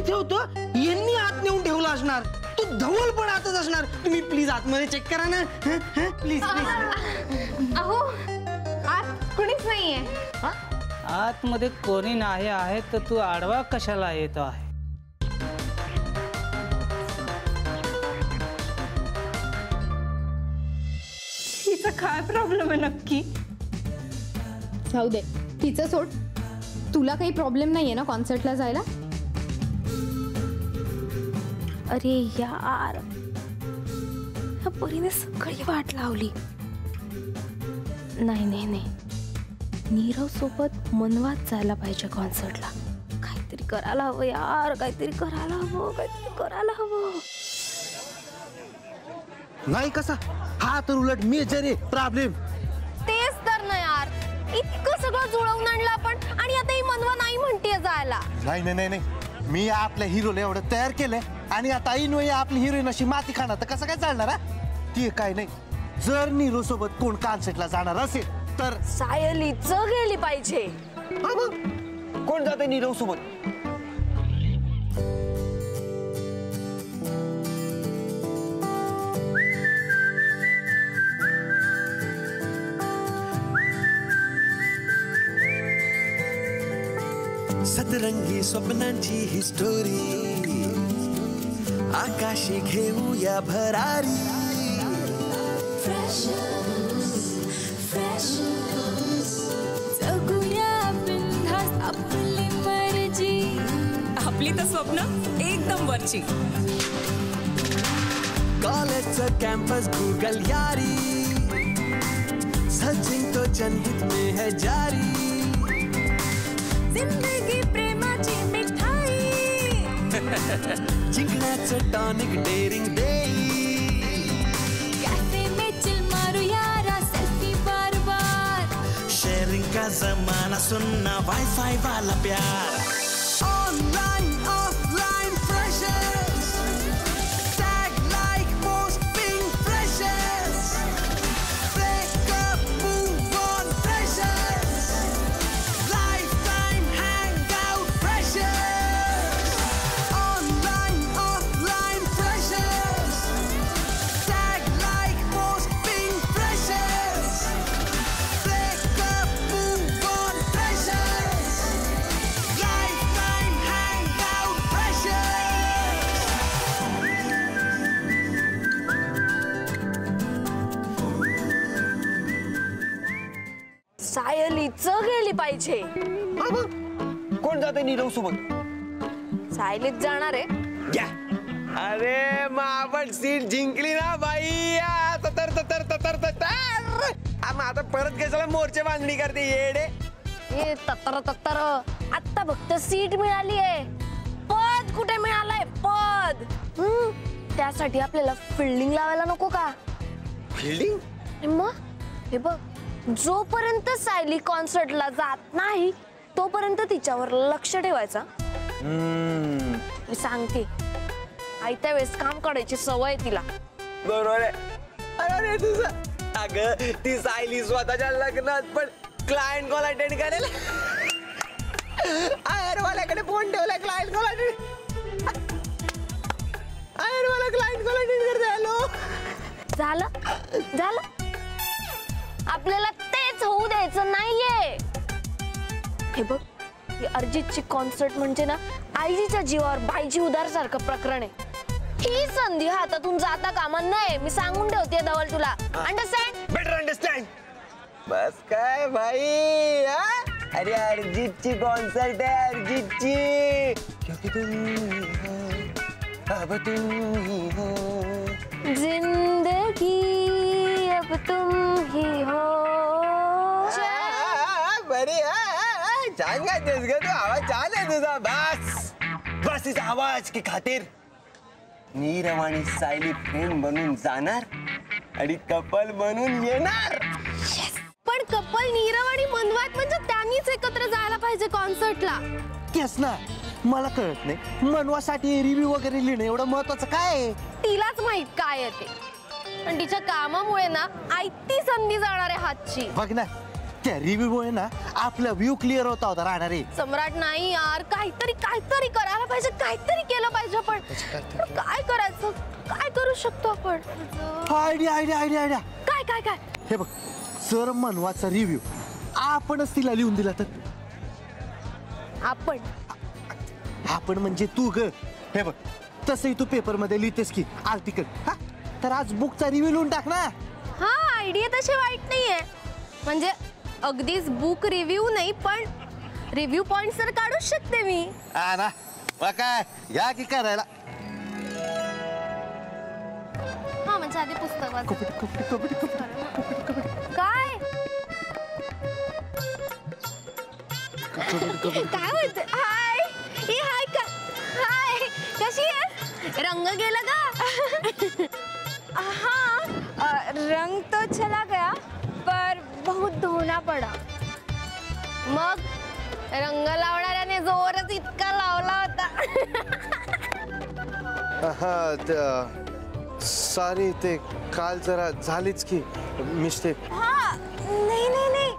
इथे होतं, यांनी आत नेऊन ठेवलं असणार. तू धवल पण आतच असणार. तुम्ही प्लीज आतमध्ये चेक करा ना, प्लीज प्लीज. अहो आत कुणीच नाहीये. आतमध्ये कोणी नाही आहे तर तू आडवा कशाला येतो आहे? हिचा काय प्रॉब्लेम आहे नक्की? जाऊ दे, तिचं सोड. तुला काही प्रॉब्लेम नाहीये ना कॉन्सर्टला जायला? अरे यार, ह्या परीने सगळी वाट लावली. नाही नाही नाही, नीरव सोबत मनवात जायला पाहिजे कॉन्सर्टला. काहीतरी करायला हवं यार, काहीतरी करायला हवं, काहीतरी करायला हवं. नाही कसा हा तर उलट मेजर आहे प्रॉब्लेम. तेच तर ना यार, इतकं सगळं जुळवून आणलं आपण आणि आता ही मनवा नाही म्हणतीये जायला. नाही नाही नाही नाही, मी आपल्या हिरोला एवढं तयार केलंय आणि आता ऐनवेळी आपली हिरोईन अशी माती खाणार तर कसं काय चालणार? ती काय नाही, जर नीरो सोबत कोण कॉन्सर्टला जाणार असेल तर सायलीच गेली पाहिजे. कोण जाते नीरव सोबत? सतरंगी स्वप्नांची ही स्टोरी, आकाशी घेऊया भरारी. जगूया बिनधास्त आपली मर्जी, आपली तर स्वप्न एकदम वरची. कॉलेजचं कॅम्पस गूगल यारी, सचिन तो जनहित में है जारी. जिंदगी प्रेमाची मिठाई, जिंकण्याचं टॉनिक डेअरिंग देई. कॅफे में चिल मारू यारा, सेल्फी बार बार. शेअरिंग का जमाना, सुनना वाईफाई वाला प्यार. Online offline freshers, tag like post pink freshers. Breakup move on freshers, life time hang out freshers. Online offline freshers, tag like post pink freshers. Breakup move on freshers, life time hang out freshers. सायलीच गेली पाहिजे. कोण जाते नीरव सोबत? सायलीच जाणार आहे. अरे मग आपण सीट जिंकली ना बाई. आता परत कशाला मोर्चे बांधणी करते येडे? हे तत्तर तत्तर, आता फक्त सीट मिळाली आहे, पद कुठे मिळालंय? पद त्यासाठी आपल्याला फिल्डिंग लावायला नको का? फिल्डिंग? मग हे बघ, जोपर्यंत सायली कॉन्सर्टला जात नाही तोपर्यंत तिच्यावर लक्ष ठेवायचं. मी सांगते, आयत्या वेळेस काम करायची सवय तिला. बरोबर आहे. अरे तुझं अगं, ती सायली स्वतःच्या लग्नात पण क्लायंट कॉल अटेंड करेल. आयरवाल्याकडे फोन ठेवला, क्लायंट कॉल अटेंड. आयरवाला क्लायंट कॉल अटेंड करते. हॅलो, झालं झालं, आपल्याला तेच होऊ द्यायचं नाहीये. हे बघ, ही अर्जितची कॉन्सर्ट म्हणजे ना आईजीच्या जीवावर बाईजी उदार सारखं प्रकरण आहे. ही संधी हातातून जाता कामा नये, मी सांगून ठेवते धवल तुला. अंडरस्टँड? Better understand. बस काय भाई, अरे अर्जितची कॉन्सर्ट आहे, अर्जितची. क्योंकि तुम हो, अब तुम ही हो. जिंदगी अब तुम ही हो. बरी छान गातेस ग तू, आवाज छान आहे तुझा. बस बस, इस आवाज की खातिर नीरव आणि सायली फ्रेंड बनून जाणार आणि कपल बनून येणार. पण कपल नीरव आणि मनवात म्हणजे त्यांनीच एकत्र जायला पाहिजे कॉन्सर्टला. तेच ना, मला कळत नाही मनवासाठी रिव्ह्यू वगैरे लिहिणं एवढं महत्वाचं काय आहे? तिलाच माहित काय आहे ते. पण तिच्या कामामुळे ना आयती संधी जाणार आहे हातची. बघ ना, त्या रिव्ह्यूमुळे ना आपला व्ह्यू क्लिअर होता राहणार आहे. सम्राट नाही यार, काहीतरी करायला पाहिजे, काहीतरी केलं पाहिजे आपण. पण काय करायचं, काय करू शकतो आपण? आयडिया. काय काय काय? हे बघ, जर मनवाचा रिव्ह्यू आपणच तिला लिहून दिला तर? आपण म्हणजे तू ग. हे बघ, तसंही तू पेपर मध्ये लिहितेस की आर्टिकल, तर आज बुकचा रिव्ह्यू लिहून टाक ना. हा, आयडिया तशी वाईट नाहीये. म्हणजे अगदीच बुक रिव्ह्यू नाही, पण रिव्ह्यू पॉइंट्स तर काढूच शकते मी. हा ना, मग काय या की करायला. हा, म्हणजे आधी पुस्तक वाच. काय काय होत? हाय का? हाय, कशी आहे? रंग गेला का? हाँ, रंग तो चला गया पर बहुत धोना पड़ा. मग रंग लावणाऱ्याने जोरच इतका लावला होता. सॉरी, ते काल जरा झालीच की मिस्टेक. हाँ, नहीं,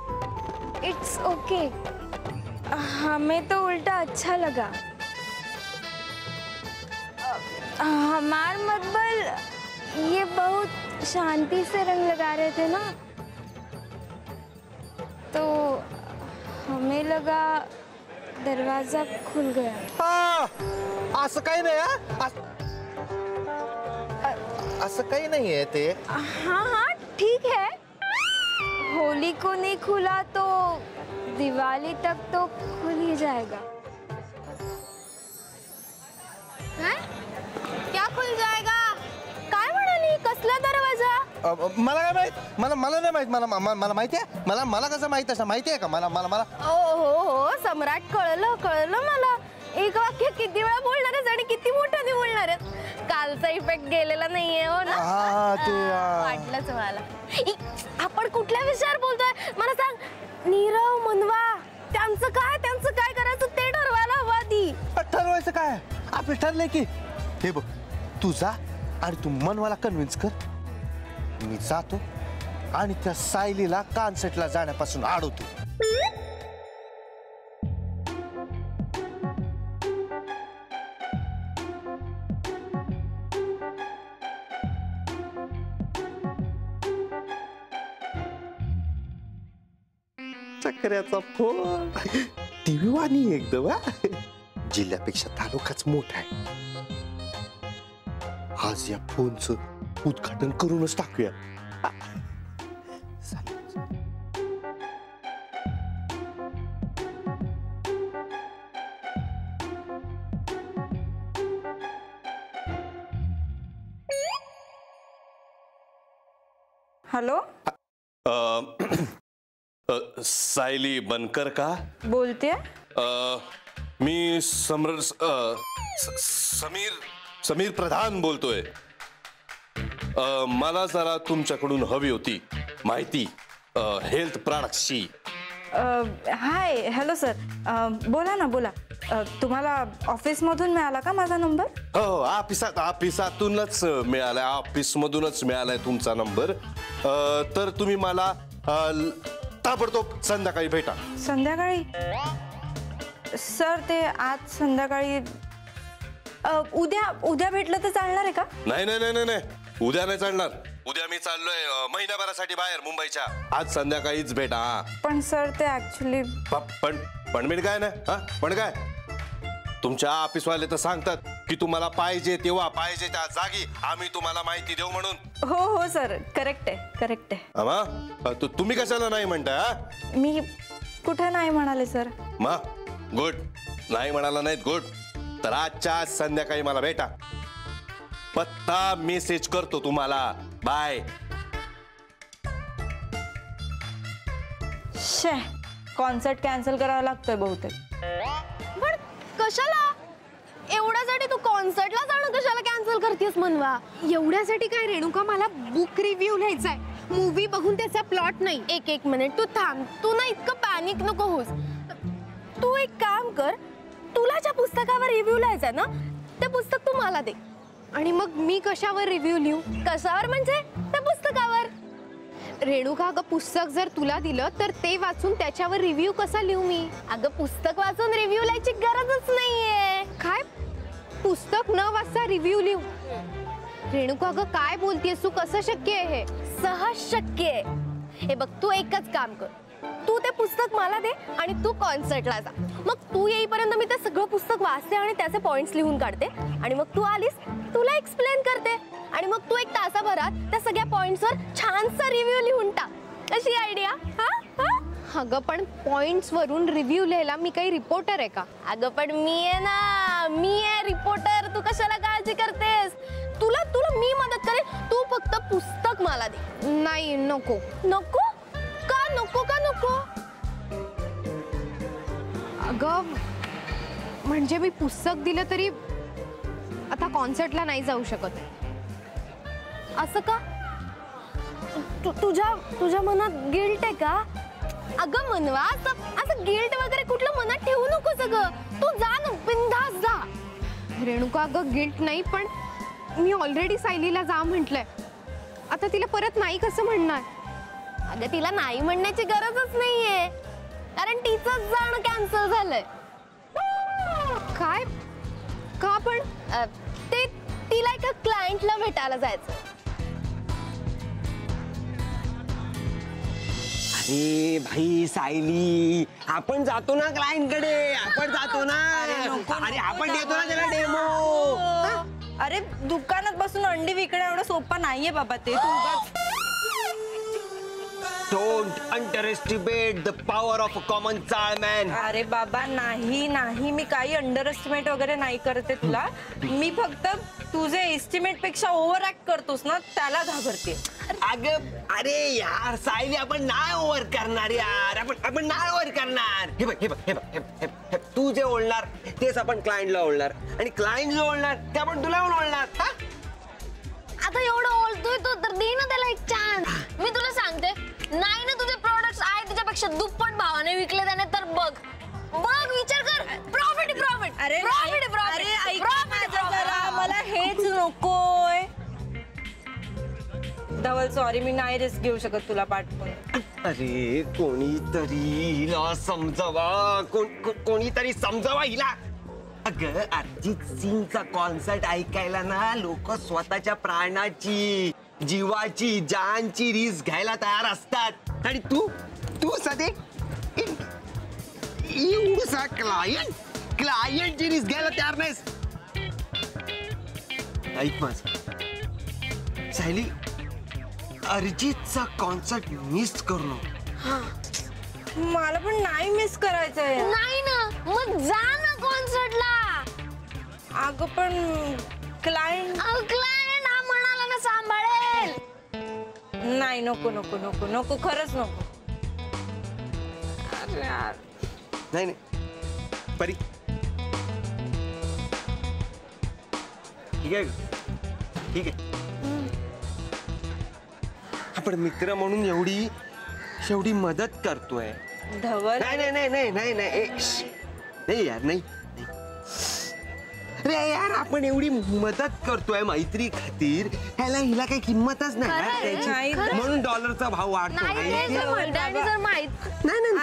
इट्स ओके. हमें तो उल्टा अच्छा लगा. हमार मतबल ये बहुत शांति से रंग लगा रहे थे ना, तो हमें लगा दरवाजा खुल गया. असं काही नाही. असं काही नाहीये ते. हाँ, ठीक है. होली को नहीं खुला तो दिवाली तक तो खुल ही जाएगा. क्या खुल जाएगा? काय म्हणाली? कसला दरवाजा? मला काय माहित, मला नाही माहित. मला माहिती आहे. मला कसं माहित, असं माहिती आहे का मला? हो, सम्राट, कळलं मला. एक वाक्य किती वेळा बोलणार आहेस आणि किती मोठ्याने बोलणार आहेस. कालचा इफेक्ट गेलेला नाहीये, हो ना? वाटलंच मला. आपण कुठल्या विषयावर बोलतोय मला सांग. नीरव, मनवा, त्यांचं काय करायचं ते ठरवायला हवं आधी. ठरवायचं काय? आपलं ठरलंय की. हे बघ, तू जा आणि तू मनवाला कन्व्हिन्स कर. मी जातो आणि त्या सायलीला कॉन्सर्टला जाण्यापासून अडवतो. चक्र्याचा फोन टीव्ही वाणी एकदम. जिल्ह्यापेक्षा तालुकाच मोठा आहे. आज या फोनचं उद्घाटन करूनच टाकूया. हेलो, सायली बनकर का बोलते? मी समीर प्रधान बोलतोय. मला जरा तुमच्याकडून हवी होती माहिती हेल्थ प्रोडक्ट्सची. हाय, हॅलो सर, बोला ना, बोला. तुम्हाला ऑफिसमधून मिळाला का माझा नंबर? हो, ऑफिसातूनच मिळालाय, ऑफिसमधूनच मिळालाय तुमचा नंबर. तर तुम्ही मला ताबडतोब संध्याकाळी भेटा. संध्याकाळी? सर, ते आज संध्याकाळी उद्या भेटलं तर चालणार आहे का? नाही, उद्या नाही चालणार. उद्या मी चाललोय महिन्याभरासाठी बाहेर मुंबईच्या. आज संध्याकाळीच भेटा. पण सर, ते ऍक्च्युली पण मी काय ना, पण काय तुमच्या ऑफिसवाले तर सांगतात की तुम्हाला पाहिजे तेव्हा पाहिजे त्या जागी आम्ही तुम्हाला माहिती देऊ म्हणून. हो सर, करेक्ट आहे. तुम्ही कशाला नाही म्हणताय? मी कुठे नाही म्हणाले सर. गुड, नाही म्हणाला नाहीत, गुड. तर आजच्या आज संध्याकाळी मला भेटा. पत्ता मेसेज करतो तुम्हाला. बाय. कॉन्सर्ट कॅन्सल करावा लागतोय बहुतेक. पण कशाला? एवढ्यासाठी तू कॉन्सर्टला जाणं कशाला कॅन्सल करतेस मनवा? एवढ्यासाठी काय रेणुका, मला बुक रिव्ह्यू लिहायचाय. मूवी बघून त्याचा प्लॉट नाही. एक मिनिट, तू थांब. तू ना इतकं पॅनिक नको होस. तू एक काम कर, तुला ज्या पुस्तकावर रिव्ह्यू लिहायचा ना ते पुस्तक तू मला दे. आणि मग मी कशावर रिव्ह्यू लिहू? कशावर म्हणजे त्या पुस्तकावर. रेणुका, अगं पुस्तक जर तुला दिलं तर ते वाचून त्याच्यावर रिव्ह्यू कसा लिहू मी? अगं पुस्तक वाचून रिव्ह्यू लिहायची गरजच नाहीये. काय पुस्तक न वाचता रिव्ह्यू लिहू? रेणुका अगं काय बोलतेस तू? कसं शक्य आहे हे? सहज शक्य आहे. हे बघ, तू एकच काम कर, तू ते पुस्तक मला दे आणि तू कॉन्सर्टला जा. मग तू येईपर्यंत मी ते सगळं पुस्तक वाचते आणि त्याचे पॉइंट्स लिहून काढते आणि मग तू आलीस, तुला एक्सप्लेन करते आणि मग तू 1 तासाभरात त्या सगळ्या पॉइंट्सवर छानसा रिव्ह्यू लिहून टाक. कशी आयडिया? अगं पण पॉइंट्स वरून रिव्ह्यू लिहायला मी काही रिपोर्टर आहे का? अगं पण मी आहे ना, मी आहे रिपोर्टर. तू कशाला काळजी करतेस? तुला मी मदत करेन, तू फक्त पुस्तक मला दे. नाही, नको. नको का? नको का? नको अगं म्हणजे मी पुस्तक दिलं तरी आता कॉन्सर्टला नाही जाऊ शकत. असं का? तुझ्या मनात गिल्ट आहे का? अगं मनवा, असं गिल्ट वगैरे कुठलं मनात ठेवू नकोस. अगं तू जा ना, बिनधास्त जा. रेणुका अगं गिल्ट नाही, पण मी ऑलरेडी सायलीला जा म्हटलंय. आता तिला परत नाही कसं म्हणणार? अगं तिला नाही म्हणण्याची गरजच नाहीये, कारण तिचंच जाणं कॅन्सल झालंय. काय? का पण? ते तिला एका क्लायंटला भेटायला जायचं. अरे भाई सायली, आपण जातो ना क्लायंट कडे, आपण जातो ना. अरे आपण देतो ना त्याला डेमो. अरे दुकानात बसून अंडी विकणं एवढं सोपं नाहीये बाबा ते. तू उगाच Don't underestimate the power of a common चाळमॅन. अरे बाबा नाही, मी काही अंडर एस्टिमेट वगैरे नाही करते तुला. मी फक्त तुझे एस्टिमेट पेक्षा ओव्हर ऍक्ट करतोस ना, त्याला घाबरते. अगं अरे यार सायली, आपण नाही ओव्हर करणार यार. आपण नाही ओव्हर करणार. हे बघ, तू जे बोलणार तेच आपण क्लायंटला बोलणार आणि क्लायंट जे बोलणार ते आपण तुला पण बोलणार. आता एवढं बोलतोय तू तर दे ना त्याला एक चान्स. मी तुला सांगते, नाही ना तुझे प्रोडक्ट्स आहे त्याच्यापेक्षा दुप्पट भावाने विकले त्याने तर बघ विचार कर. प्रॉफिट. अरे ऐक माझं जरा, मला हेच नकोय. धवल सॉरी, मी नाही रिस्क घेऊ शकत तुला पाठवून. अरे कोणीतरी हिला समजावा, कोणीतरी समजावा हिला. अगं अरिजित सिंगचा कॉन्सर्ट ऐकायला ना लोक स्वतःच्या प्राणाची, जीवाची, जानची रिस्क घ्यायला तयार असतात. आणि तू सध्या एवढसा क्लायंटची रिस्क घ्यायला तयार नाहीस. ऐक माझं सायली, अरिजितचा कॉन्सर्ट मिस करू नको. मला पण नाही मिस करायचंय. नाही ना, मग जा ना कॉन्सर्टला. अगं पण क्लायंट हा म्हणाला ना सांभाळेल. नाही, नको खरंच नको. अरे यार. नाही परी, ठीक आहे. आपण मित्र म्हणून एवढी मदत करतोय. धवल नाही यार, नाही. अरे यार, आपण एवढी मदत करतोय मैत्री खातीर, हिला काही किंमतच नाही त्याची. म्हणून डॉलरचा भाव वाढतो. माहित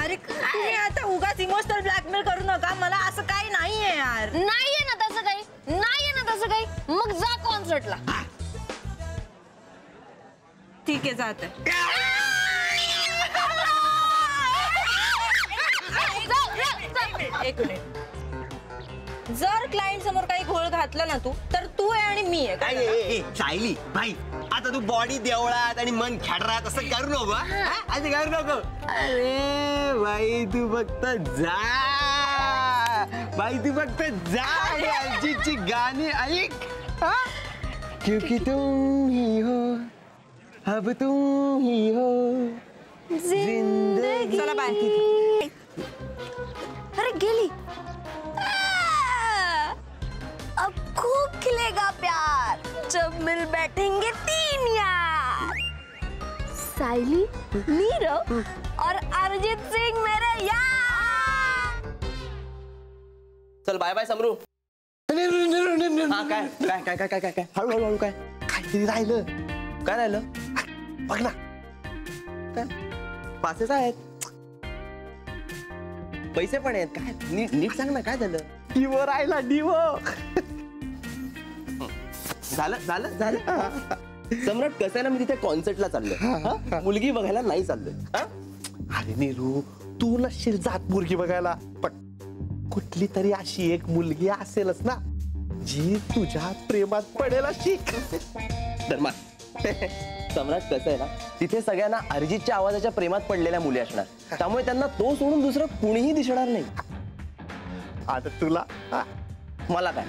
अरे तुम्ही आता उगाच इमोशनल ब्लॅकमेल करू नका. मला असं काही नाहीये यार. नाहीये ना तसं काही. मग जा कॉन्सर्टला. ठीक आहे, जाते. एक मिनिट. जर क्लायंट समोर काही घोळ घातला ना तर तू आहे आणि मी आहे. सायली भाई, आता तू बॉडी देवळात आणि मन खेळरात असं करू नको. असं करू नको. अरे भाई तू फक्त जा. अरिजितची गाणी ऐक. क्योंकि तुम ही हो, अब तुम ही हो जिंदगी. चला बाय. अरे गेली. अब खूब खिलेगा प्यार जब मिल बैठेंगे 3 यार. सायली, नीरव और अरिजीत सिंह मेरे यार. चल बाय बाय समरू. काय हळूहळू काहीतरी राहिलं. काय राहिलं? बघ ना, पासेस आहेत, पैसे पण आहेत. काय नीट सांग ना, काय झालं? डिवो राहिला डिवो. झालं झालं झालं. सम्राट कसं आहे ना, मी तिथे कॉन्सर्टला चाललोय, मुलगी बघायला नाही चाललोय. अरे नीरू, तू नसशील जात मुलगी बघायला, पण कुठली तरी अशी एक मुलगी असेलच ना जी तुझ्या प्रेमात पडेल अशी. धर्मा सम्राट कसं आहे ना, तिथे सगळ्यांना अरिजितच्या आवाजाच्या प्रेमात पडलेल्या मुली असणार, त्यामुळे त्यांना तो सोडून दुसरं कुणीही दिसणार नाही. आता तुला मला काय,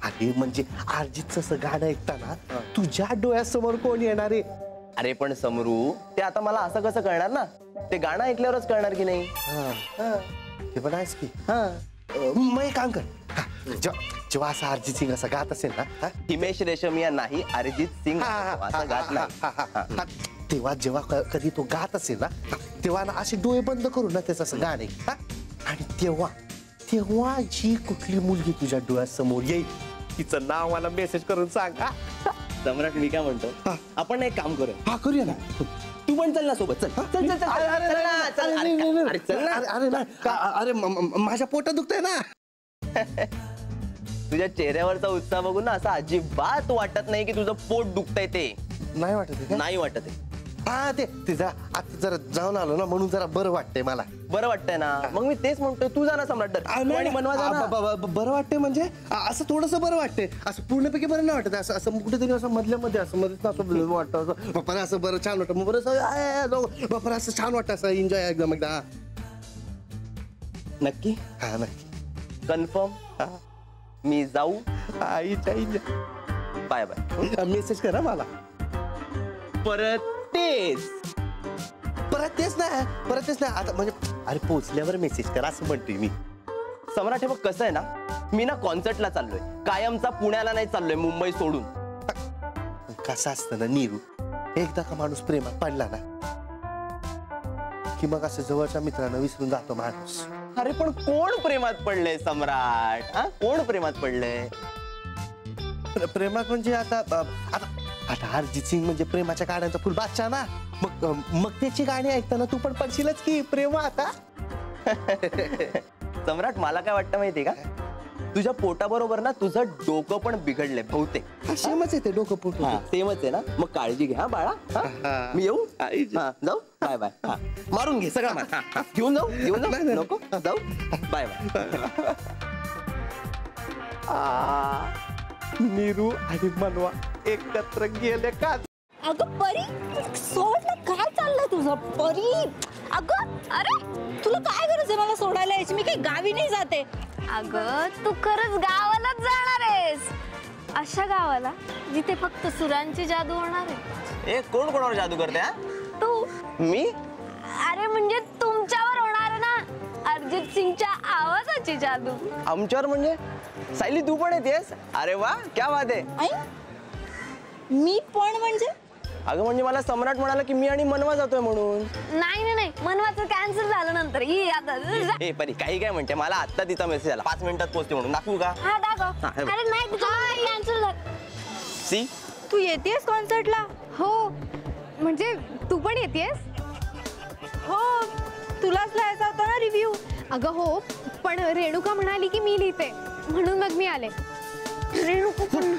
अरे म्हणजे अर्जितचं असं गाणं ऐकताना तुझ्या डोळ्यासमोर कोण येणार आहे? अरे पण समरू, ते आता मला असं कसं कळणार ना, ते गाणं ऐकल्यावरच कळणार की नाही. ते पण आहेस की. मग एक काम कर, जेव्हा असं अरिजित सिंग असं गात असेल ना, हिमेश रेशमिया नाही, अरिजित सिंग असं गात नाही, तेव्हा जेव्हा कधी तो गात असेल ना, तेव्हा ना असे डोळे बंद करून ना त्याचं असं गाणे, आणि तेव्हा तेव्हा जी कुठली मुलगी तुझ्या डोळ्यासमोर येईल तिचं नाव मला मेसेज करून सांग. सम्राट मी काय म्हणतो, आपण एक काम करू. हा करूया ना. तू पण चल ना सोबत. चल चल चल चल. अरे माझ्या पोटात दुखतंय ना. तुझ्या चेहऱ्यावरचा उत्साह बघून ना असं अजिबात वाटत नाही की तुझं पोट दुखतंय. ते नाही वाटत, नाही वाटत आहे. हा ते आता जरा जाऊन आलो ना, म्हणून जरा बरं वाटतंय मला. बरं वाटतंय ना, मग मी तेच म्हणतोय, तू जा ना सम्राट आणि मनवा जा ना. बरं वाटतंय म्हणजे असं थोडस बरं वाटतंय, असं पूर्णपैकी बरं नाही वाटत. असं असं कुठेतरी असं मधल्यामध्ये असं मध्ये असं वाटतं, असं बापा असं बरं छान वाटतं. मग बरं बापा असं छान वाटतं, असं एन्जॉय एकदम एकदा. नक्की? हा नक्की. कन्फर्म? मी जाऊ? Bye bye. मेसेज करा मला. परत तेच नाही आता, म्हणजे अरे पोचल्यावर मेसेज करा असं म्हणतोय मी. सम्राट हे बघ कसं आहे ना, मी ना कॉन्सर्टला चाललोय, कायमचा पुण्याला नाही चाललोय, मुंबई सोडून. कसं असतं ना नीरू, एकदा का माणूस प्रेमात पडला ना की मग असं जवळच्या मित्रांना विसरून जातो माणूस. अरे पण कोण प्रेमात पडलंय सम्राट? कोण प्रेमात पडलंय? प्रेमात म्हणजे आता अरिजित सिंग म्हणजे प्रेमाच्या गाण्यांचा फुल बादशाह ना, मग त्याची गाणी ऐकताना तू पण पडशीलच की प्रेमात. सम्राट मला काय वाटतं माहितीये का, तुझ्या पोटाबरोबर ना तुझं डोकं पण बिघडलंय बहुतेक. सेमच आहे ते डोकं पोट. सेमच आहे ना, मग काळजी घे. हा बाळा, मी येऊ? जाऊ? Bye bye. मारून घे सगळं मार. घेऊन जाऊ? नको जाऊ. Bye bye. नीरू आणि मनवा एकत्र गेले का? अगं परी, सोड ना, काय चाललंय तुझं? परी अगं, अरे तुला काय गरज आहे मला सोडायला यायची? मी काही गावी नाही जाते. अगं तू खरंच गावालाच जाणार आहेस, अशा गावाला जिथे फक्त सुरांची जादू होणार आहे. ए कोण कोणावर जादू करते? तू. मी? अरे म्हणजे तुमच्यावर होणार ना अरिजित सिंगच्या आवाजाची जादू. आमच्यावर म्हणजे? सायली तू पण येतेस? अरे वा, क्या बात आहे. मी पण म्हणजे? अगं म्हणजे मला सम्राट म्हणाला की मी आणि मनवा जातोय म्हणून. नाही, मनवाचं कॅन्सल झालं नंतर. ए परी काही काय म्हणते, मला आता तिचा मेसेज आला 5 मिनिटात पोहोचते म्हणून. दाखवू का? हा दाखव. अरे नाही, कॅन्सल झालं. सी तू येतेस कॉन्सर्टला? हो, म्हणजे तू पण येतेस? हो, तुलाच लिहायचा होता ना रिव्ह्यू. अगं हो, पण रेणुका म्हणाली की मी लिहिते, म्हणून मग मी आले. रेणुका पण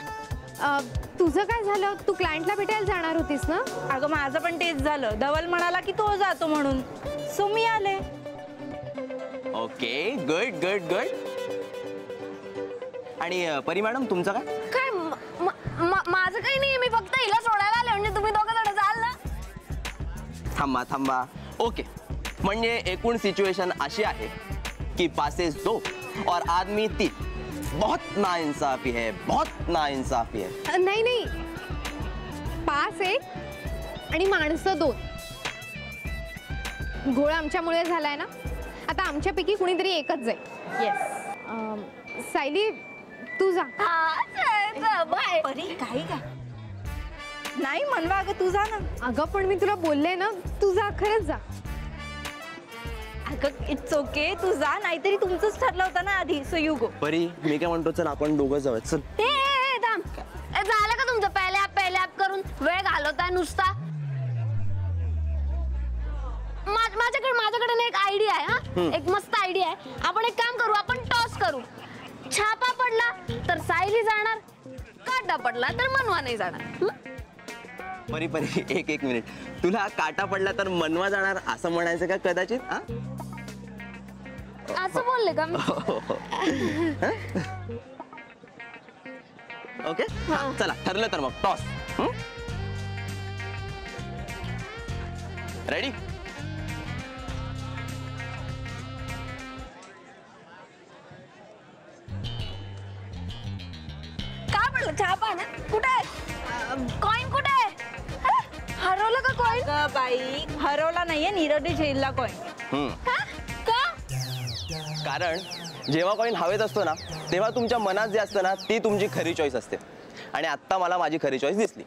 तुझं काय झालं? तू क्लायंटला भेटायला जाणार होतीस ना? अगं माझं पण तेच झालं. धवल म्हणाला की तो जातो म्हणून, सो मी आले. Okay, good good good. आणि परी मॅडम तुमचं काय? काय माझं काही नाही, मी फक्त हिला सोडायला आले. म्हणजे तुम्ही दोघं जण जाल ना? थांबा. ओके, म्हणजे एकूण सिच्युएशन अशी आहे की पासेस 2 और आदमी 3. बहुत नाइंसाफी है, बहुत नाइंसाफी है. नाही, पास 1 आणि माणसं 2. घोळ आमच्यामुळे झालाय ना, आता आमच्यापैकी कुणीतरी एकच जाईल. येस. सायली तू जा. बाय. परी काही काय नाही मनवा. अगं तू जा ना. अगं पण मी तुला बोलले ना, तू जा, खरंच जा. अगं इट्स ओके, तू जा. नाहीतरी तुमचंच ठरलं होतं ना आधी, सो यू गो. परी मी काय म्हणतो, चल आपण दोघं जाऊयात. चल. थांब. झालं का तुमचं पहिले ॲप करून वेळ घालवताय नुसता? माझ्याकडे ना एक आयडिया आहे हा. एक मस्त आयडिया आहे. आपण एक काम करू, आपण टॉस करू. छापा पडला तर सायली जाणार, काटा पडला तर मनवा नाही जाणार. परी परी एक मिनिट. तुला काटा पडला तर मनवा जाणार असं म्हणायचं का कदाचित? हा असं बोलले का मी? ओके चला ठरलं तर मग टॉस. रेडी? का पडलं? छापा ना. कुठे कॉइन? कुठे हरवलं का कॉइन? बाई हरवला नाहीये, नीरवने झेलला कॉइन. कारण जेव्हा कॉइन हवेत असतो ना तेव्हा तुमच्या मनात जे असतं ना ती तुमची खरी चॉईस असते. आणि आता मला माझी खरी चॉईस दिसली.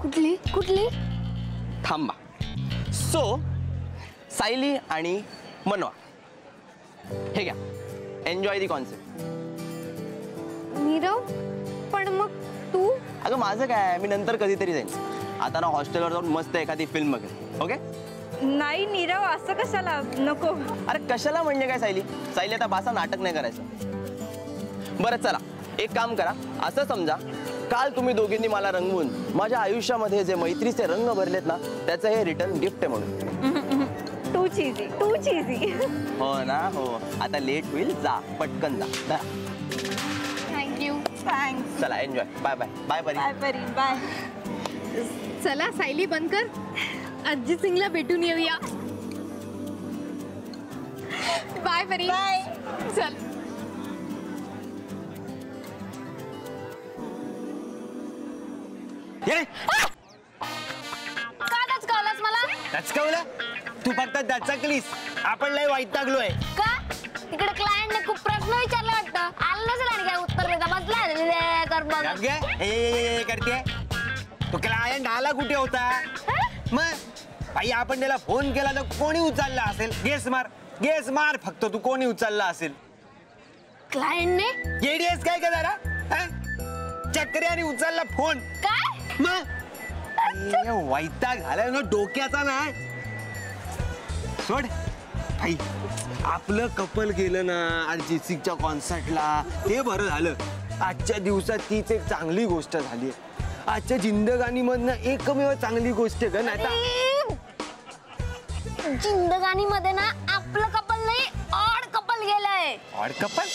कुठली कुठली? थांबा. सो सायली आणि मनवा हे घ्या. Enjoy the concept. नीरव पण मग तू? अगं माझं काय, मी नंतर कधीतरी जाईन. आता ना हॉस्टेलवर जाऊन मस्त एखादी फिल्म बघेन. ओके? नाही नीरव असं कशाला, नको. अरे कशाला म्हणजे काय सायली आता बासा नाटक नाही करायचं. बरं चला एक काम करा. असं समजा काल तुम्ही दोघींनी मला रंगवून माझ्या आयुष्यामध्ये जे मैत्रीचे रंग भरलेत ना त्याचं हे रिटर्न गिफ्ट आहे म्हणून. टू चीजी. हो ना हो. आता लेट होईल, जा पटकन जा. थँक्यू. थँक्स. चला enjoy. Bye bye. Bye Pari. Bye Pari. Bye. चला सायली बंद कर, अरिजित सिंगला भेटून येऊया. बाय परी. बाय. चल. का दचकावलंस मला? दचकवलं? तू फक्त दचकलीस. आपण लय वैतागलोय. का? तिकडे क्लायंटने खूप प्रश्न विचारले वाटतं. आलं नसेल आणि काय उत्तर देता बसला कर बघ. करते. तो क्लायंट आला कुठे होता? मग आई आपण त्याला फोन केला तर कोणी उचलला असेल? गेस मार फक्त तू कोणी उचलला असेल. क्लायंटने? येडीएस काय का जरा? चक्र्याने उचलला फोन. काय? मग वैताग झालाय ना डोक्याचा ना. सोड भाई. आपलं कपल गेलं ना अरिजित सिंगच्या कॉन्सर्टला, ते बरं झालं. आजच्या दिवसात तीच एक चांगली गोष्ट झाली. आजच्या जिंदगानीमधनं एकमेव चांगली गोष्ट ग. नाही जिंदगानी मध्ये ना आपलं कपल नाही, ऑड कपल गेलंय. Odd couple?